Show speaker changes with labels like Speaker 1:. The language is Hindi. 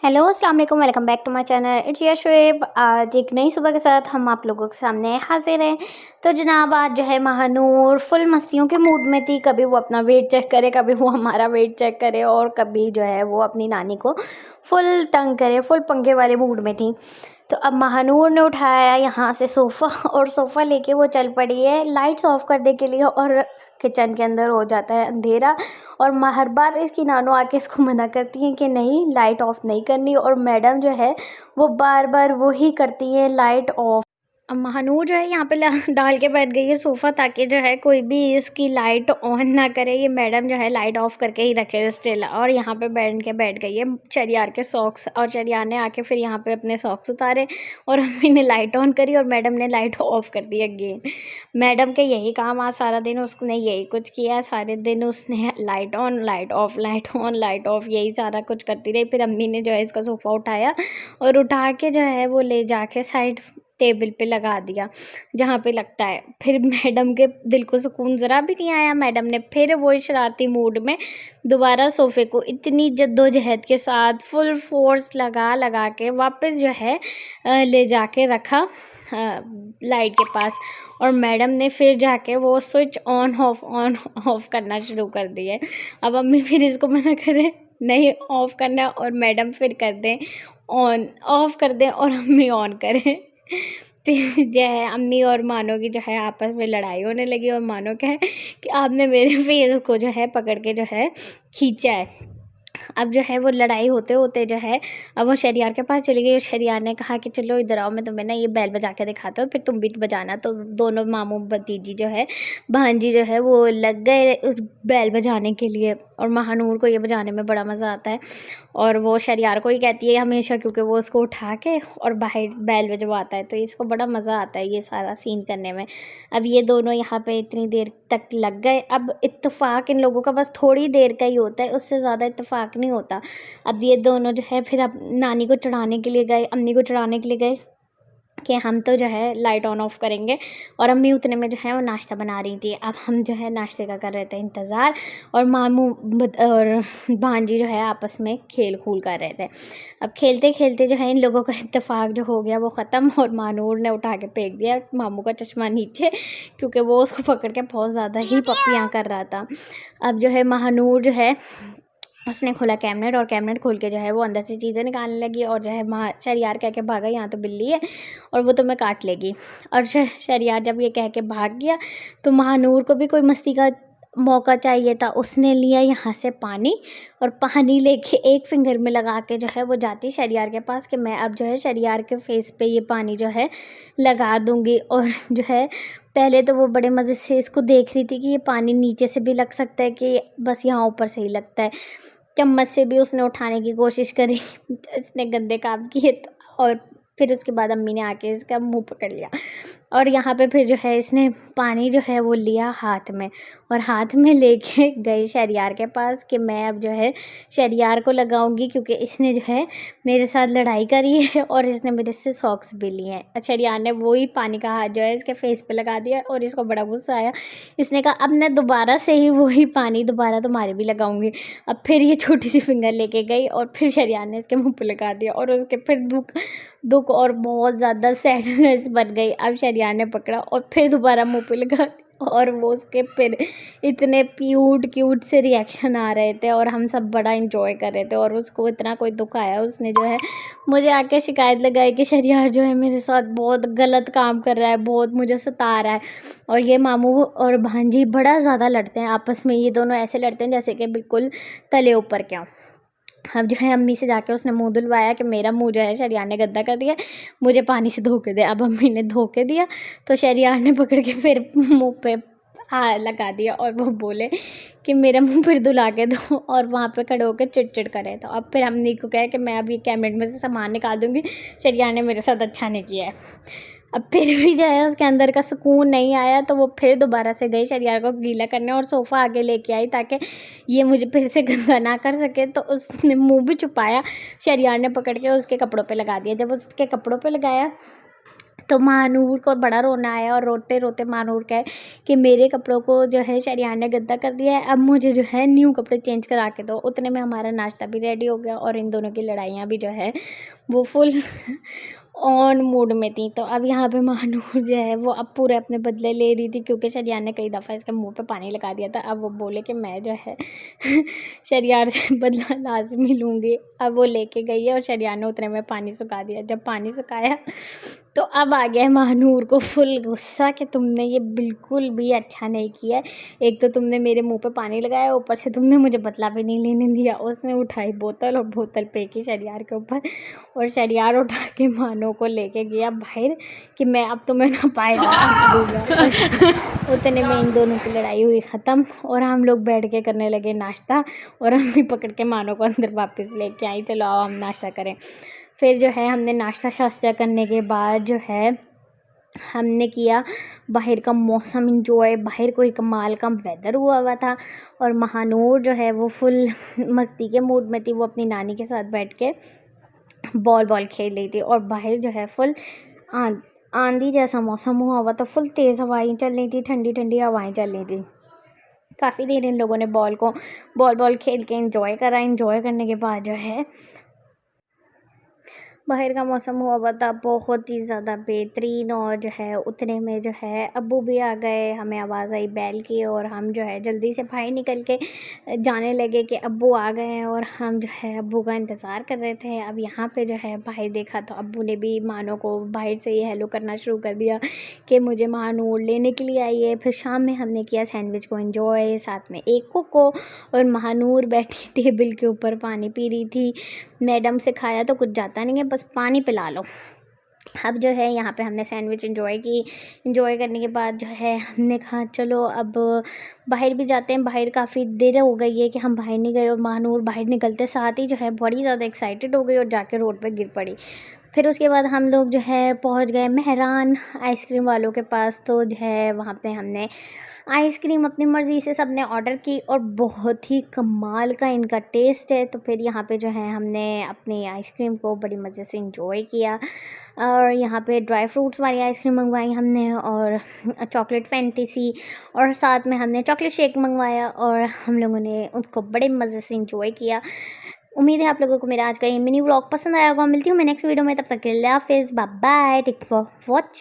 Speaker 1: हेलो अस्सलाम वालेकुम, welcome back to my channel. It's your Shoaib. आज एक नई सुबह के साथ हम आप लोगों के सामने हाजिर हैं। तो जनाब आज जो है महानूर फुल मस्तियों के मूड में थी। कभी वो अपना वेट चेक करे, कभी वो हमारा वेट चेक करे और कभी जो है वो अपनी नानी को फुल तंग करे, फुल पंगे वाले मूड में थी। तो अब महानूर ने उठाया यहाँ से सोफ़ा और सोफ़ा लेके वो चल पड़ी है लाइट्स ऑफ करने के लिए। और किचन के अंदर हो जाता है अंधेरा और हर बार इसकी नानो आके इसको मना करती हैं कि नहीं लाइट ऑफ नहीं करनी, और मैडम जो है वो बार बार वो ही करती है लाइट ऑफ। अब महानूर जो है यहाँ पे डाल के बैठ गई है सोफ़ा, ताकि जो है कोई भी इसकी लाइट ऑन ना करे। ये मैडम जो है लाइट ऑफ करके ही रखे स्टिल। और यहाँ पे बैठ गई है शरियार के सॉक्स, और शरियार ने आके फिर यहाँ पे अपने सॉक्स उतारे और अम्मी ने लाइट ऑन करी और मैडम ने लाइट ऑफ कर दी अगेन। मैडम के यही काम आज सारा दिन उसने यही कुछ किया। सारे दिन उसने light on light of light on light of यही सारा कुछ करती रही। फिर अम्मी ने जो है इसका सोफ़ा उठाया और उठा के जो है वो ले जाके साइड टेबल पे लगा दिया जहाँ पे लगता है। फिर मैडम के दिल को सुकून ज़रा भी नहीं आया। मैडम ने फिर वो शरारती मूड में दोबारा सोफ़े को इतनी जद्दोजहद के साथ फुल फोर्स लगा के वापस जो है ले जाके रखा लाइट के पास। और मैडम ने फिर जाके वो स्विच ऑन ऑफ करना शुरू कर दिए। अब अम्मी फिर इसको मना करें नहीं ऑफ़ करना, और मैडम फिर कर दें ऑन, ऑफ़ कर दें और अम्मी ऑन करें। फिर जो है अम्मी और मानो की जो है आपस में लड़ाई होने लगी। और मानो क्या है कि आपने मेरे फेस को जो है पकड़ के जो है खींचा है। अब जो है वो लड़ाई होते होते जो है अब वो शरियार के पास चली गई और शरियार ने कहा कि चलो इधर आओ, मैं तुम्हें ना ये बैल बजा के दिखाता हूँ, फिर तुम भी बजाना। तो दोनों मामू भतीजी जो है भांजी जो है वो लग गए उस बैल बजाने के लिए। और महानूर को ये बजाने में बड़ा मज़ा आता है और वो शरियार को ही कहती है हमेशा, क्योंकि वो उसको उठा के और बाहर बैल बजवाता है। तो इसको बड़ा मज़ा आता है ये सारा सीन करने में। अब ये दोनों यहाँ पे इतनी देर तक लग गए। अब इत्तेफाक इन लोगों का बस थोड़ी देर का ही होता है, उससे ज़्यादा इत्तेफाक नहीं होता। अब ये दोनों जो है फिर अब नानी को चढ़ाने के लिए गए, अम्मी को चढ़ाने के लिए गए कि हम तो जो है लाइट ऑन ऑफ करेंगे। और अम्मी उतने में जो है वो नाश्ता बना रही थी। अब हम जो है नाश्ते का कर रहे थे इंतज़ार, और मामू और भांजी जो है आपस में खेल खूल कर रहे थे। अब खेलते खेलते जो है इन लोगों का इत्तेफाक जो हो गया वो ख़त्म, और महानूर ने उठा के फेंक दिया मामू का चश्मा नीचे, क्योंकि वो उसको पकड़ के बहुत ज़्यादा ही पप्पियाँ कर रहा था। अब जो है महानूर जो है उसने खोला कैबिनेट, और कैबिनेट खोल के जो है वो अंदर से चीज़ें निकालने लगी। और जो है शरियार कह के भागा यहाँ तो बिल्ली है और वो तुम्हें काट लेगी। और शरियार जब ये कह के भाग गया तो महानूर को भी कोई मस्ती का मौका चाहिए था। उसने लिया यहाँ से पानी, और पानी लेके एक फिंगर में लगा के जो है वो जाती शरियार के पास कि मैं अब जो है शरियार के फेस पे ये पानी जो है लगा दूँगी। और जो है पहले तो वो बड़े मज़े से इसको देख रही थी कि ये पानी नीचे से भी लग सकता है कि बस यहाँ ऊपर से ही लगता है। चम्मच से भी उसने उठाने की कोशिश करी, इसने गंदे काम किए। और फिर उसके बाद अम्मी ने आके इसका मुंह पकड़ लिया, और यहाँ पे फिर जो है इसने पानी जो है वो लिया हाथ में, और हाथ में लेके गई शरियार के पास कि मैं अब जो है शरियार को लगाऊंगी, क्योंकि इसने जो है मेरे साथ लड़ाई करी है और इसने मेरे से सॉक्स भी लिए हैं। शरियार ने वही पानी का हाथ जो है इसके फेस पे लगा दिया, और इसको बड़ा गुस्सा आया। इसने कहा अब मैं दोबारा से ही वही पानी दोबारा तुम्हारे भी लगाऊंगी। अब फिर ये छोटी सी फिंगर लेके गई और फिर शरियार ने इसके मुँह पर लगा दिया, और उसके फिर दुख और बहुत ज़्यादा सैडनेस बन गई। अब शरियार ने पकड़ा और फिर दोबारा मुंह पे लगा दिया, और वो उसके फिर इतने क्यूट से रिएक्शन आ रहे थे और हम सब बड़ा इंजॉय कर रहे थे। और उसको इतना कोई दुख आया, उसने जो है मुझे आके शिकायत लगाई कि शरियार जो है मेरे साथ बहुत गलत काम कर रहा है, बहुत मुझे सता रहा है। और ये मामू और भांजी बड़ा ज़्यादा लड़ते हैं आपस में। ये दोनों ऐसे लड़ते हैं जैसे कि बिल्कुल तले ऊपर क्या। अब जो है अम्मी से जाके उसने मुंह धुलवाया कि मेरा मुंह जो है शरियार ने गंदा कर दिया, मुझे पानी से धो के दे। अब अम्मी ने धो के दिया तो शरियार ने पकड़ के फिर मुंह पे लगा दिया, और वो बोले कि मेरा मुंह फिर धुला के दो, और वहाँ पे खड़े होकर चिड़चिड़ करे। तो अब फिर अम्मी को कहा कि मैं अब ये कैबिनेट में से सामान निकाल दूँगी, शरियार ने मेरे साथ अच्छा नहीं किया है। अब फिर भी जो है उसके अंदर का सुकून नहीं आया, तो वो फिर दोबारा से गई शरियार को गीला करने और सोफ़ा आगे लेके आई ताकि ये मुझे फिर से गंदा ना कर सके। तो उसने मुंह भी छुपाया, शरियार ने पकड़ के उसके कपड़ों पे लगा दिया। जब उसके कपड़ों पे लगाया तो महानूर को बड़ा रोना आया और रोते रोते महानूर कहे कि मेरे कपड़ों को जो है शरियान ने गंदा कर दिया है, अब मुझे जो है न्यू कपड़े चेंज करा के दो। उतने में हमारा नाश्ता भी रेडी हो गया और इन दोनों की लड़ाइयाँ भी जो है वो फुल ऑन मूड में थी। तो अब यहाँ पे महानूर जो है वो अब पूरे अपने बदले ले रही थी, क्योंकि शरियान ने कई दफ़ा इसके मुंह पे पानी लगा दिया था। अब वो बोले कि मैं जो है शरियार से बदला लाजमी लूँगी। अब वो लेके गई है और शरियान ने उतने में पानी सुखा दिया। जब पानी सुखाया तो अब आ गया महानूर को फुल गुस्सा कि तुमने ये बिल्कुल भी अच्छा नहीं किया। एक तो तुमने मेरे मुंह पे पानी लगाया, ऊपर से तुमने मुझे बदला भी नहीं लेने दिया। उसने उठाई बोतल और बोतल फेंकी शरियार के ऊपर और शरियार उठा के मानो को लेके गया बाहर कि मैं अब तुम्हें ना पाएगा दूंगा। उतने में इन दोनों की लड़ाई हुई ख़त्म और हम लोग बैठ के करने लगे नाश्ता। और हम भी पकड़ के मानो को अंदर वापस लेके आई, चलो आओ हम नाश्ता करें। फिर जो है हमने नाश्ता शास्ता करने के बाद जो है हमने किया बाहर का मौसम इंजॉय। बाहर कोई कमाल का वेदर हुआ था और महानूर जो है वो फुल मस्ती के मूड में थी। वो अपनी नानी के साथ बैठ के बॉल खेल रही थी और बाहर जो है फुल आंधी जैसा मौसम हुआ था। फुल तेज़ हवाएं चल रही थी, ठंडी ठंडी हवाएं चल रही थी। काफ़ी देर इन लोगों ने बॉल खेल के इंजॉय करा। इंजॉय करने के बाद जो है बाहर का मौसम हुआ था बहुत ही ज़्यादा बेहतरीन। और जो है उतने में जो है अब्बू भी आ गए, हमें आवाज़ आई बैल की और हम जो है जल्दी से बाहर निकल के जाने लगे कि अब्बू आ गए हैं और हम जो है अब्बू का इंतज़ार कर रहे थे। अब यहाँ पे जो है बाहर देखा तो अब्बू ने भी मानो को बाहर से ही हेलो करना शुरू कर दिया कि मुझे महानूर लेने के लिए आई है। फिर शाम में हमने किया सैंडविच को एंजॉय, साथ में एक कोको। और महानूर बैठी टेबल के ऊपर पानी पी रही थी। मैडम से खाया तो कुछ जाता नहीं है, बस पानी पिला लो। अब जो है यहाँ पे हमने सैंडविच एंजॉय करने के बाद जो है हमने कहा चलो अब बाहर भी जाते हैं। बाहर काफ़ी देर हो गई है कि हम बाहर नहीं गए और महानूर बाहर निकलते साथ ही जो है बड़ी ज़्यादा एक्साइटेड हो गई और जाके रोड पे गिर पड़ी। फिर उसके बाद हम लोग जो है पहुँच गए मेहरान आइसक्रीम वालों के पास। तो जो है वहाँ पे हमने आइसक्रीम अपनी मर्ज़ी से सबने ऑर्डर की और बहुत ही कमाल का इनका टेस्ट है। तो फिर यहाँ पे जो है हमने अपनी आइसक्रीम को बड़ी मज़े से इंजॉय किया। और यहाँ पे ड्राई फ्रूट्स वाली आइसक्रीम मंगवाई हमने और चॉकलेट फैंटेसी और साथ में हमने चॉकलेट शेक मंगवाया और हम लोगों ने उसको बड़े मज़े से इंजॉय किया। उम्मीद है आप लोगों को मेरा आज का ये मिनी व्लॉग पसंद आया होगा। मिलती हूँ मैं नेक्स्ट वीडियो में, तब तक के लिए हाफिज़, bye bye, take care for watch.